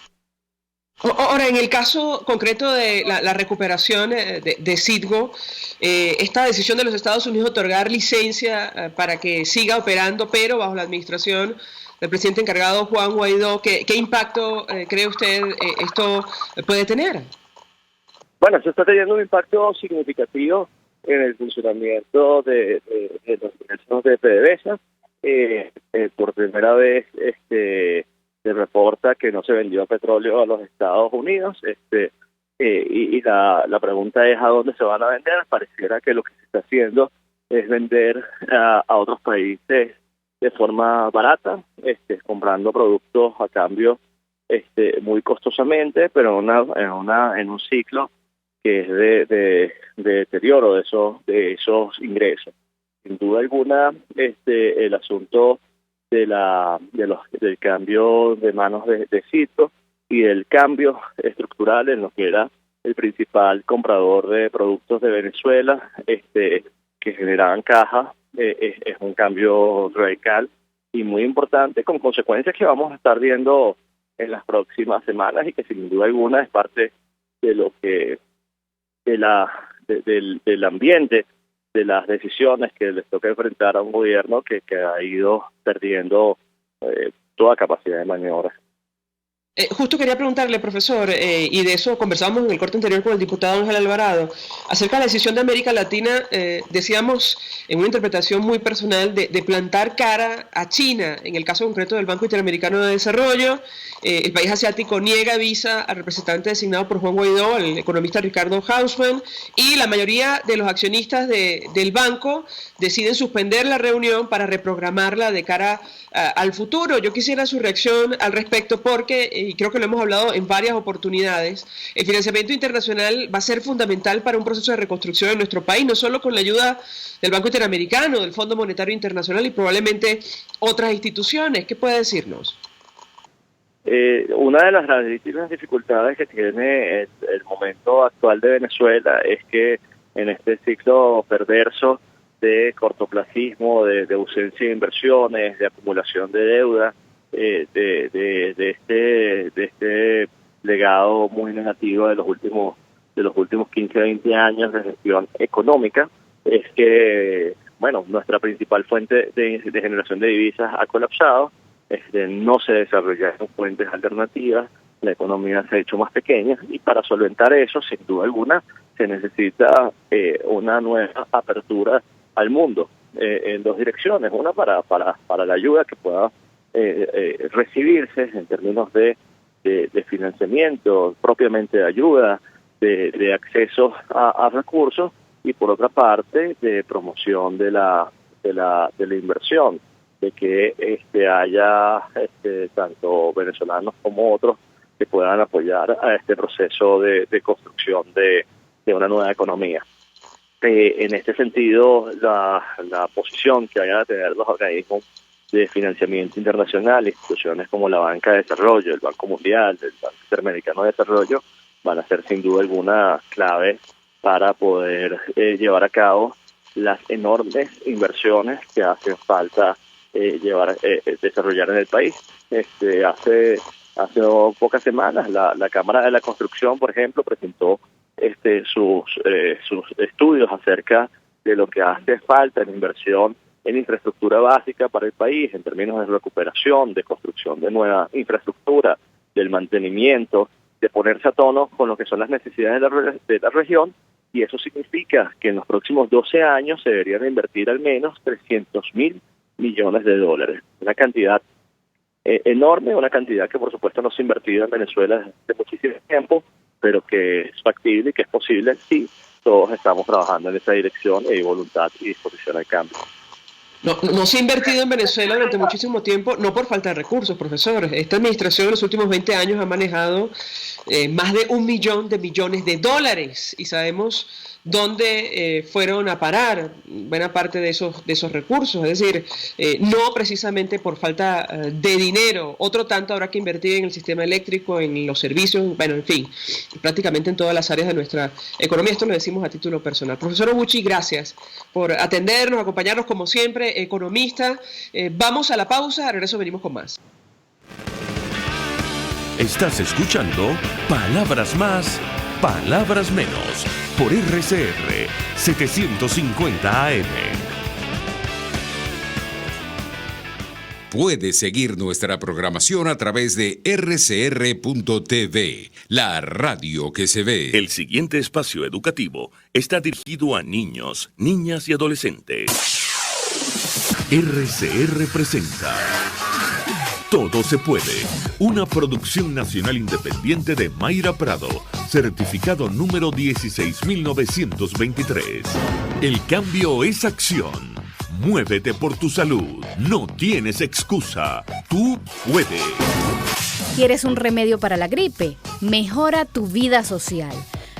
Ahora, en el caso concreto de la recuperación de Citgo, esta decisión de los Estados Unidos de otorgar licencia para que siga operando, pero bajo la administración del presidente encargado Juan Guaidó, ¿qué impacto cree usted esto puede tener? Bueno, eso está teniendo un impacto significativo en el funcionamiento de los ingresos de PDVSA. Por primera vez se reporta que no se vendió petróleo a los Estados Unidos, y la pregunta es a dónde se van a vender. Pareciera que lo que se está haciendo es vender a otros países de forma barata, comprando productos a cambio muy costosamente, pero en un ciclo que es de deterioro de esos ingresos. Sin duda alguna, el asunto del cambio de manos de Citgo y del cambio estructural en lo que era el principal comprador de productos de Venezuela, que generaban caja, es un cambio radical y muy importante, con consecuencias que vamos a estar viendo en las próximas semanas, y que sin duda alguna es parte de lo que del ambiente, de las decisiones que les toca enfrentar a un gobierno que ha ido perdiendo toda capacidad de maniobra. Justo quería preguntarle, profesor, y de eso conversábamos en el corte anterior con el diputado Ángel Alvarado, acerca de la decisión de América Latina, decíamos en una interpretación muy personal de plantar cara a China, en el caso concreto del Banco Interamericano de Desarrollo. El país asiático niega visa al representante designado por Juan Guaidó, el economista Ricardo Hausmann, y la mayoría de los accionistas del banco deciden suspender la reunión para reprogramarla de cara al futuro. Yo quisiera su reacción al respecto porque, y creo que lo hemos hablado en varias oportunidades, el financiamiento internacional va a ser fundamental para un proceso de reconstrucción en nuestro país, no solo con la ayuda del Banco Interamericano, del Fondo Monetario Internacional y probablemente otras instituciones. ¿Qué puede decirnos? Una de las grandísimas dificultades que tiene el momento actual de Venezuela es que en este ciclo perverso de cortoplacismo, de ausencia de inversiones, de acumulación de deuda, de este legado muy negativo de los últimos 15 a 20 años de gestión económica, es que, bueno, nuestra principal fuente de generación de divisas ha colapsado. No se desarrollaron fuentes alternativas, la economía se ha hecho más pequeña y para solventar eso, sin duda alguna, se necesita una nueva apertura al mundo en dos direcciones. Una para la ayuda que pueda recibirse en términos de financiamiento, propiamente de ayuda, de acceso a recursos, y por otra parte de promoción de la inversión, de que haya tanto venezolanos como otros que puedan apoyar a este proceso de construcción de una nueva economía. En este sentido, la posición que vayan a tener los organismos de financiamiento internacional, instituciones como la Banca de Desarrollo, el Banco Mundial, el Banco Interamericano de Desarrollo, van a ser sin duda alguna clave para poder llevar a cabo las enormes inversiones que hacen falta desarrollar en el país. Hace pocas semanas la Cámara de la Construcción, por ejemplo, presentó sus estudios acerca de lo que hace falta en inversión en infraestructura básica para el país, en términos de recuperación, de construcción de nueva infraestructura, del mantenimiento, de ponerse a tono con lo que son las necesidades de la región, y eso significa que en los próximos 12 años se deberían invertir al menos $300.000 millones. Una cantidad enorme, una cantidad que por supuesto no se ha invertido en Venezuela desde muchísimo tiempo, pero que es factible y que es posible si todos estamos trabajando en esa dirección y hay voluntad y disposición al cambio. No se ha invertido en Venezuela durante muchísimo tiempo, no por falta de recursos, profesor. Esta administración en los últimos 20 años ha manejado más de $1 millón de millones y sabemos dónde fueron a parar buena parte de esos recursos. Es decir, no precisamente por falta de dinero. Otro tanto habrá que invertir en el sistema eléctrico, en los servicios, bueno, en fin, prácticamente en todas las áreas de nuestra economía. Esto lo decimos a título personal. Profesor Obuchi, gracias por atendernos, acompañarnos como siempre, economista. Vamos a la pausa, a regreso venimos con más. Estás escuchando Palabras Más, Palabras Menos, por RCR 750 AM. Puedes seguir nuestra programación a través de rcr.tv, la radio que se ve. El siguiente espacio educativo está dirigido a niños, niñas y adolescentes. RCR presenta Todo se puede, una producción nacional independiente de Mayra Prado, certificado número 16923. El cambio es acción. Muévete por tu salud. No tienes excusa. Tú puedes. ¿Quieres un remedio para la gripe? Mejora tu vida social.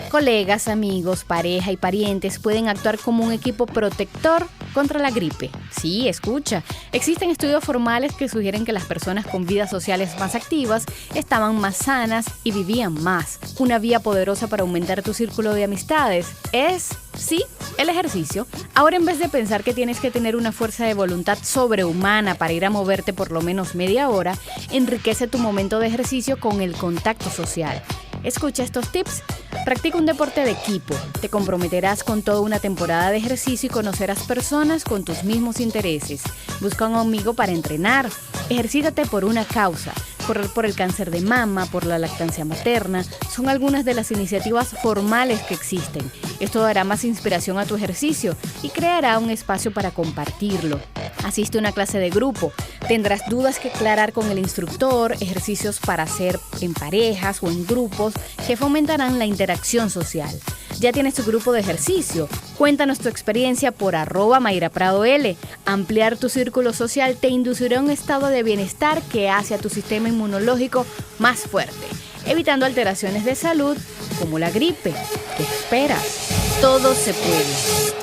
Colegas, amigos, pareja y parientes pueden actuar como un equipo protector contra la gripe. Sí, escucha. Existen estudios formales que sugieren que las personas con vidas sociales más activas estaban más sanas y vivían más. Una vía poderosa para aumentar tu círculo de amistades es, sí, el ejercicio. Ahora, en vez de pensar que tienes que tener una fuerza de voluntad sobrehumana para ir a moverte por lo menos media hora, enriquece tu momento de ejercicio con el contacto social. Escucha estos tips. Practica un deporte de equipo. Te comprometerás con toda una temporada de ejercicio y conocerás personas con tus mismos intereses. Busca un amigo para entrenar. Ejercítate por una causa. correr por el cáncer de mama, por la lactancia materna, son algunas de las iniciativas formales que existen. Esto dará más inspiración a tu ejercicio y creará un espacio para compartirlo. Asiste a una clase de grupo, tendrás dudas que aclarar con el instructor, ejercicios para hacer en parejas o en grupos que fomentarán la interacción social. ¿Ya tienes tu grupo de ejercicio? Cuéntanos tu experiencia por @MairaPradoL. Ampliar tu círculo social te inducirá a un estado de bienestar que hace a tu sistema inmunológico más fuerte, evitando alteraciones de salud como la gripe. ¿Qué esperas? Todo se puede.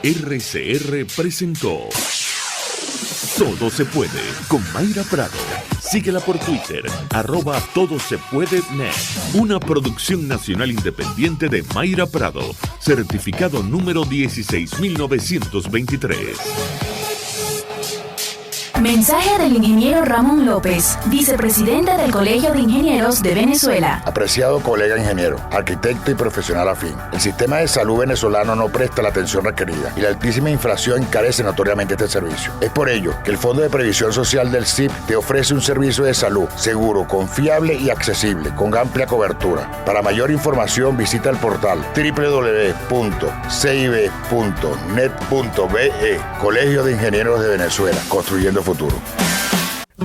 RCR presentó Todo se puede con Mayra Prado. Síguela por Twitter, @todosepuedenet. Una producción nacional independiente de Mayra Prado, certificado número 16923. Mensaje del ingeniero Ramón López, vicepresidente del Colegio de Ingenieros de Venezuela. Apreciado colega ingeniero, arquitecto y profesional afín, el sistema de salud venezolano no presta la atención requerida y la altísima inflación encarece notoriamente este servicio. Es por ello que el Fondo de Previsión Social del CIP te ofrece un servicio de salud seguro, confiable y accesible, con amplia cobertura. Para mayor información visita el portal www.cib.net.be. Colegio de Ingenieros de Venezuela, construyendo futuro.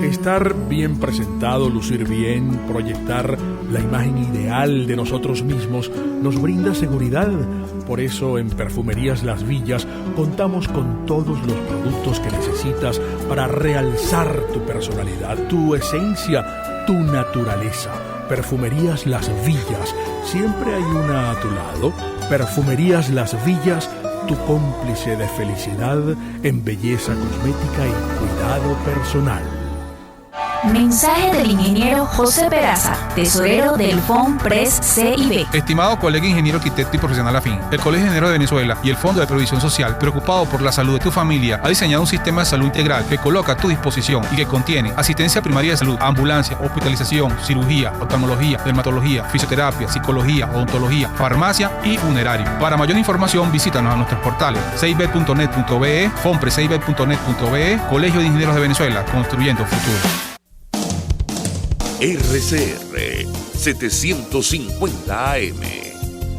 Estar bien presentado, lucir bien, proyectar la imagen ideal de nosotros mismos nos brinda seguridad. Por eso en Perfumerías Las Villas contamos con todos los productos que necesitas para realzar tu personalidad, tu esencia, tu naturaleza. Perfumerías Las Villas, siempre hay una a tu lado. Perfumerías Las Villas, tu cómplice de felicidad en belleza cosmética y cuidado personal. Mensaje del ingeniero José Peraza, tesorero del FONPRES CIB. Estimado colega ingeniero, arquitecto y profesional afín, el Colegio de Ingenieros de Venezuela y el Fondo de Previsión Social, preocupado por la salud de tu familia, ha diseñado un sistema de salud integral que coloca a tu disposición y que contiene asistencia primaria de salud, ambulancia, hospitalización, cirugía, oftalmología, dermatología, fisioterapia, psicología, odontología, farmacia y funerario. Para mayor información, visítanos a nuestros portales cib.net.be, fonprescib.net.be, Colegio de Ingenieros de Venezuela, construyendo futuro. RCR 750 AM,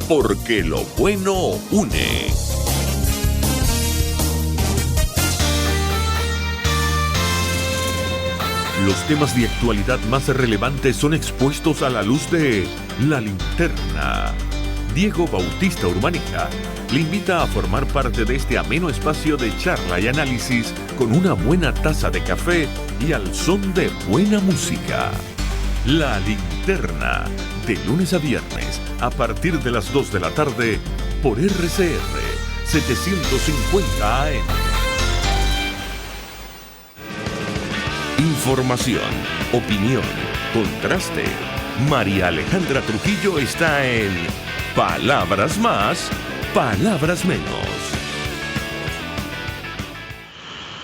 porque lo bueno une. Los temas de actualidad más relevantes son expuestos a la luz de La Linterna. Diego Bautista Urbanica le invita a formar parte de este ameno espacio de charla y análisis con una buena taza de café y al son de buena música. La Linterna, de lunes a viernes, a partir de las 2 de la tarde, por RCR 750 AM. Información, opinión, contraste. María Alejandra Trujillo está en Palabras Más, Palabras Menos.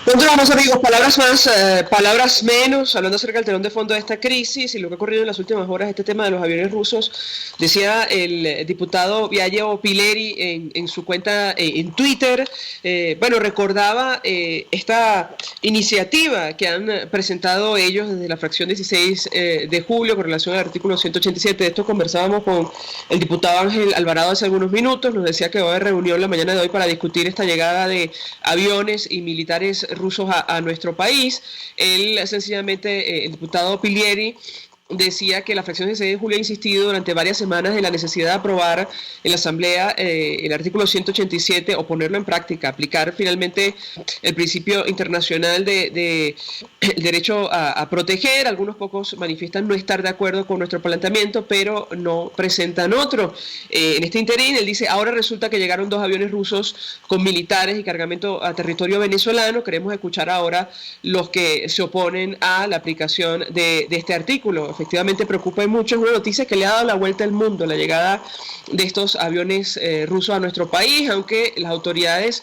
Continuamos, amigos, palabras más, palabras menos, hablando acerca del telón de fondo de esta crisis y lo que ha ocurrido en las últimas horas, este tema de los aviones rusos. Decía el diputado Viaggio Pileri en su cuenta en Twitter, recordaba esta iniciativa que han presentado ellos desde la fracción 16 de julio con relación al artículo 187. De esto conversábamos con el diputado Ángel Alvarado hace algunos minutos. Nos decía que va a haber reunión la mañana de hoy para discutir esta llegada de aviones y militares rusos a nuestro país. Él sencillamente, el diputado Pileri, decía que la fracción 16 de julio ha insistido durante varias semanas en la necesidad de aprobar en la Asamblea el artículo 187 o ponerlo en práctica, aplicar finalmente el principio internacional de el derecho a proteger. Algunos pocos manifiestan no estar de acuerdo con nuestro planteamiento, pero no presentan otro. En este interín, él dice, ahora resulta que llegaron 2 aviones rusos con militares y cargamento a territorio venezolano. Queremos escuchar ahora los que se oponen a la aplicación de este artículo. Efectivamente preocupa mucho, es una noticia que le ha dado la vuelta al mundo, la llegada de estos aviones rusos a nuestro país, aunque las autoridades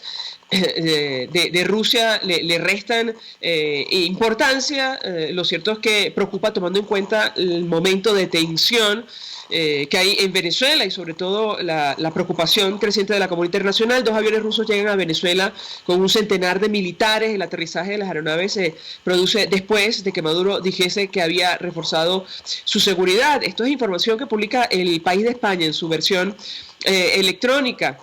de Rusia le restan importancia. Lo cierto es que preocupa tomando en cuenta el momento de tensión que hay en Venezuela y sobre todo la preocupación creciente de la comunidad internacional. 2 aviones rusos llegan a Venezuela con un centenar de militares. El aterrizaje de las aeronaves se produce después de que Maduro dijese que había reforzado su seguridad. Esto es información que publica El País de España en su versión electrónica.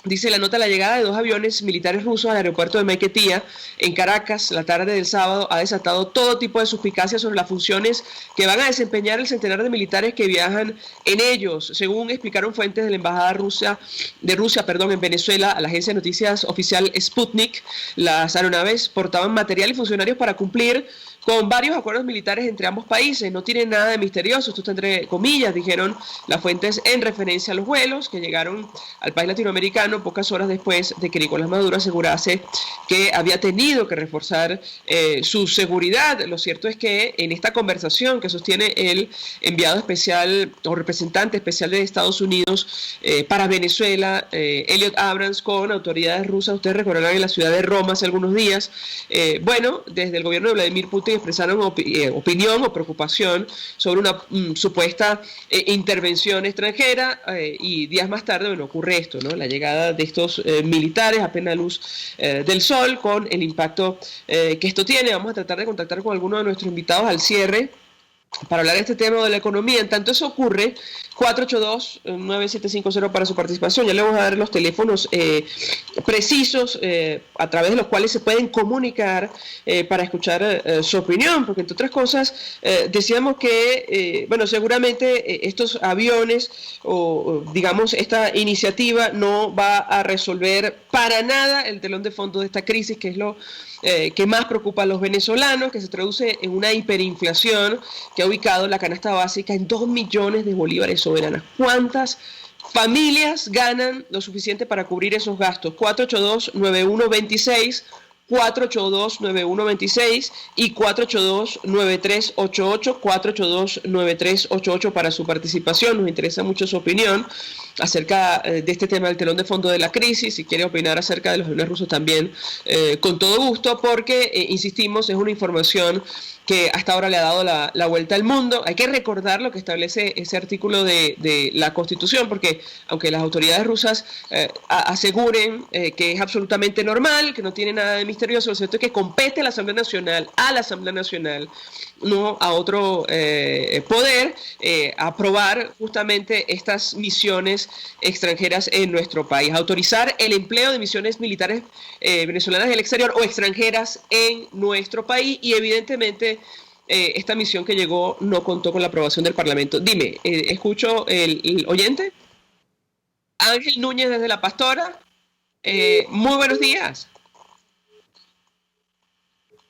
Dice la nota: la llegada de 2 aviones militares rusos al aeropuerto de Maiquetía, en Caracas, la tarde del sábado, ha desatado todo tipo de suspicacias sobre las funciones que van a desempeñar el centenar de militares que viajan en ellos. Según explicaron fuentes de la Embajada de Rusia en Venezuela a la agencia de noticias oficial Sputnik, las aeronaves portaban material y funcionarios para cumplir con varios acuerdos militares entre ambos países. No tienen nada de misterioso, esto está entre comillas, dijeron las fuentes en referencia a los vuelos que llegaron al país latinoamericano pocas horas después de que Nicolás Maduro asegurase que había tenido que reforzar su seguridad. Lo cierto es que en esta conversación que sostiene el enviado especial o representante especial de Estados Unidos para Venezuela, Elliot Abrams, con autoridades rusas, ustedes recordarán, en la ciudad de Roma hace algunos días, desde el gobierno de Vladimir Putin expresaron opinión o preocupación sobre una supuesta intervención extranjera y días más tarde, ocurre esto, ¿no? La llegada de estos militares a plena luz del sol, con el impacto que esto tiene. Vamos a tratar de contactar con alguno de nuestros invitados al cierre para hablar de este tema de la economía. En tanto eso ocurre, 482-9750 para su participación. Ya le vamos a dar los teléfonos precisos a través de los cuales se pueden comunicar para escuchar su opinión, porque entre otras cosas decíamos que, seguramente estos aviones o digamos esta iniciativa no va a resolver para nada el telón de fondo de esta crisis, que es lo que más preocupa a los venezolanos, que se traduce en una hiperinflación que ha ubicado la canasta básica en 2 millones de bolívares soberanas. ¿Cuántas familias ganan lo suficiente para cubrir esos gastos? 482-9126, 482-9126 y 482-9388, 482-9388 para su participación. Nos interesa mucho su opinión acerca de este tema del telón de fondo de la crisis. Si quiere opinar acerca de los aviones rusos también, con todo gusto, porque, insistimos, es una información que hasta ahora le ha dado la vuelta al mundo. Hay que recordar lo que establece ese artículo de la Constitución, porque aunque las autoridades rusas aseguren que es absolutamente normal, que no tiene nada de misterioso, lo cierto es que compete a la Asamblea Nacional, no a otro poder, aprobar justamente estas misiones extranjeras en nuestro país, autorizar el empleo de misiones militares venezolanas del exterior o extranjeras en nuestro país, y evidentemente esta misión que llegó no contó con la aprobación del Parlamento. Dime, escucho el oyente. Ángel Núñez desde La Pastora. Muy buenos días.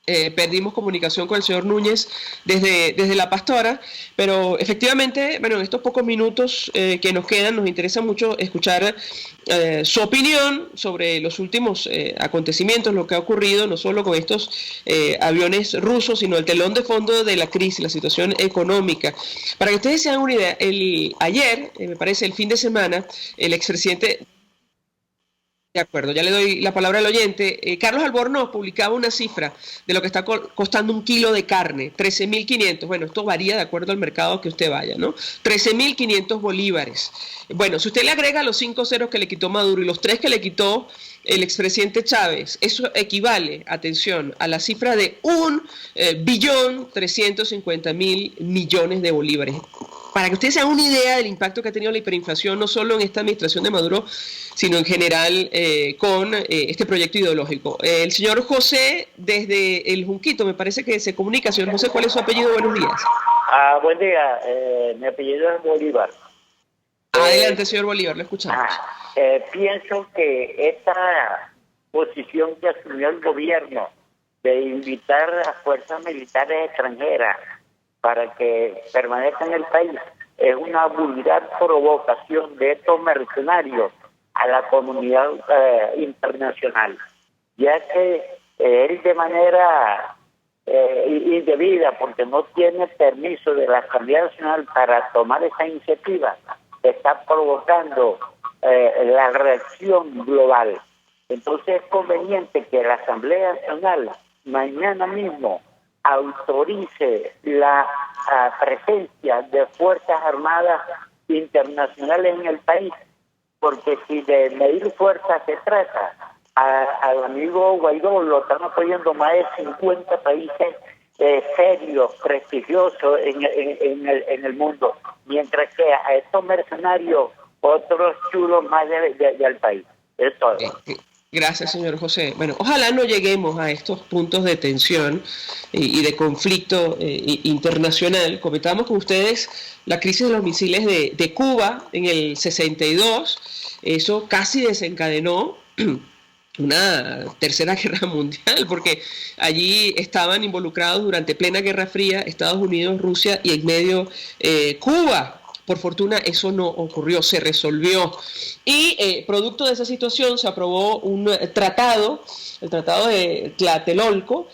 Perdimos comunicación con el señor Núñez desde La Pastora, pero efectivamente, en estos pocos minutos que nos quedan, nos interesa mucho escuchar su opinión sobre los últimos acontecimientos, lo que ha ocurrido no solo con estos aviones rusos, sino el telón de fondo de la crisis, la situación económica. Para que ustedes se hagan una idea, ayer, me parece el fin de semana, el expresidente... De acuerdo, ya le doy la palabra al oyente. Carlos Albornoz publicaba una cifra de lo que está costando un kilo de carne, 13.500. Bueno, esto varía de acuerdo al mercado que usted vaya, ¿no? 13.500 bolívares. Bueno, si usted le agrega los 5 ceros que le quitó Maduro y los 3 que le quitó el expresidente Chávez, eso equivale, atención, a la cifra de 1.350.000.000.000 de bolívares. Para que ustedes se hagan una idea del impacto que ha tenido la hiperinflación, no solo en esta administración de Maduro, sino en general con este proyecto ideológico. El señor José, desde el Junquito, me parece que se comunica. Señor José, ¿cuál es su apellido? Buenos días. Buen día, mi apellido es Bolívar. Adelante, señor Bolívar, lo escuchamos. Pienso que esta posición que asumió el gobierno de invitar a fuerzas militares extranjeras para que permanezcan en el país es una vulgar provocación de estos mercenarios a la comunidad internacional, ya que él de manera indebida, porque no tiene permiso de la Asamblea Nacional para tomar esa iniciativa, está provocando la reacción global. Entonces es conveniente que la Asamblea Nacional mañana mismo autorice la presencia de Fuerzas Armadas internacionales en el país, porque si de medir fuerza se trata, al amigo Guaidó lo están apoyando más de 50 países serios, prestigiosos en el mundo, mientras que a estos mercenarios otros chulos más del país. Es todo. Gracias, señor José. Bueno, ojalá no lleguemos a estos puntos de tensión y de conflicto internacional. Comentamos con ustedes la crisis de los misiles de Cuba en el 62. Eso casi desencadenó una tercera guerra mundial, porque allí estaban involucrados durante plena Guerra Fría Estados Unidos, Rusia y en medio Cuba. Por fortuna eso no ocurrió, se resolvió. Y producto de esa situación se aprobó un tratado, el Tratado de Tlatelolco,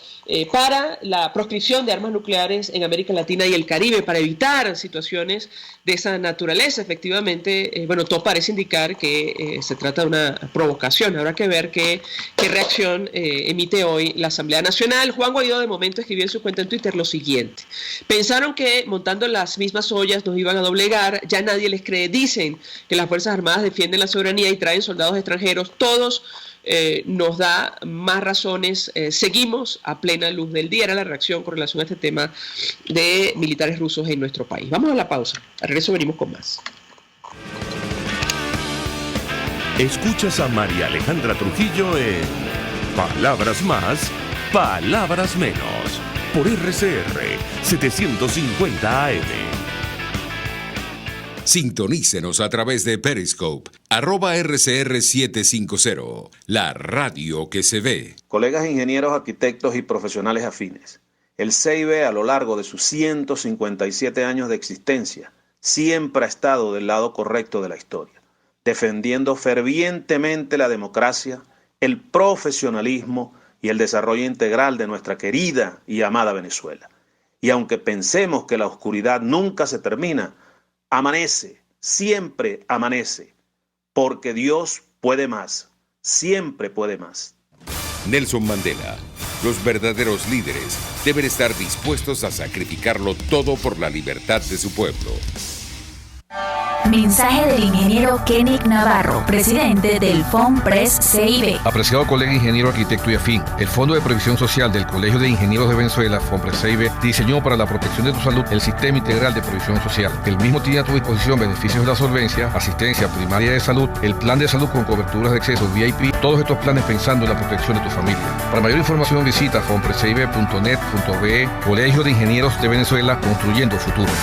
para la proscripción de armas nucleares en América Latina y el Caribe, para evitar situaciones de esa naturaleza. Efectivamente, todo parece indicar que se trata de una provocación. Habrá que ver qué reacción emite hoy la Asamblea Nacional. Juan Guaidó de momento escribió en su cuenta en Twitter lo siguiente: pensaron que montando las mismas ollas nos iban a doblegar, ya nadie les cree, dicen que las Fuerzas Armadas defienden la soberanía y traen soldados extranjeros, todos nos da más razones, seguimos a plena luz del día. Era la reacción con relación a este tema de militares rusos en nuestro país. Vamos a la pausa, al regreso venimos con más. Escuchas a María Alejandra Trujillo en Palabras Más, Palabras Menos, por RCR 750 AM. Sintonícenos a través de Periscope, @RCR750, la radio que se ve. Colegas ingenieros, arquitectos y profesionales afines, el CIB a lo largo de sus 157 años de existencia siempre ha estado del lado correcto de la historia, defendiendo fervientemente la democracia, el profesionalismo y el desarrollo integral de nuestra querida y amada Venezuela. Y aunque pensemos que la oscuridad nunca se termina, amanece, siempre amanece, porque Dios puede más, siempre puede más. Nelson Mandela: los verdaderos líderes deben estar dispuestos a sacrificarlo todo por la libertad de su pueblo. Mensaje del ingeniero Kenick Navarro, presidente del FOMPRES CIB. Apreciado colega ingeniero, arquitecto y afín, el Fondo de Previsión Social del Colegio de Ingenieros de Venezuela, FOMPRES CIB, diseñó para la protección de tu salud el Sistema Integral de Previsión Social. El mismo tiene a tu disposición beneficios de la solvencia, asistencia primaria de salud, el plan de salud con coberturas de acceso VIP, todos estos planes pensando en la protección de tu familia. Para mayor información visita fomprescib.net.be. Colegio de Ingenieros de Venezuela, construyendo futuro.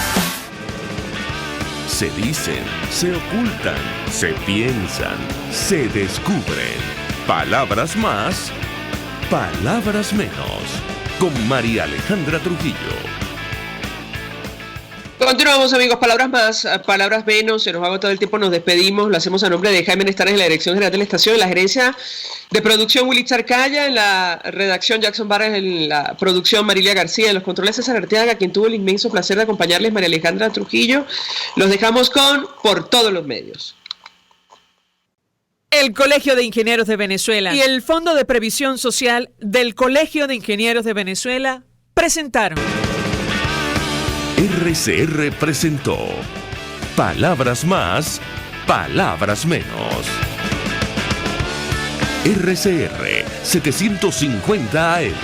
Se dicen, se ocultan, se piensan, se descubren. Palabras más, palabras menos. Con María Alejandra Trujillo. Continuamos, amigos. Palabras más, palabras menos. Se nos va agotado el tiempo, nos despedimos. Lo hacemos a nombre de Jaime Nestares en la dirección general de la estación, en la gerencia de producción Willy Charcaya, en la redacción Jackson Barres, en la producción Marilia García, en los controles César Arteaga, quien tuvo el inmenso placer de acompañarles, María Alejandra Trujillo. Los dejamos con Por Todos los Medios. El Colegio de Ingenieros de Venezuela y el Fondo de Previsión Social del Colegio de Ingenieros de Venezuela presentaron. RCR presentó Palabras más, palabras menos. RCR 750 AM.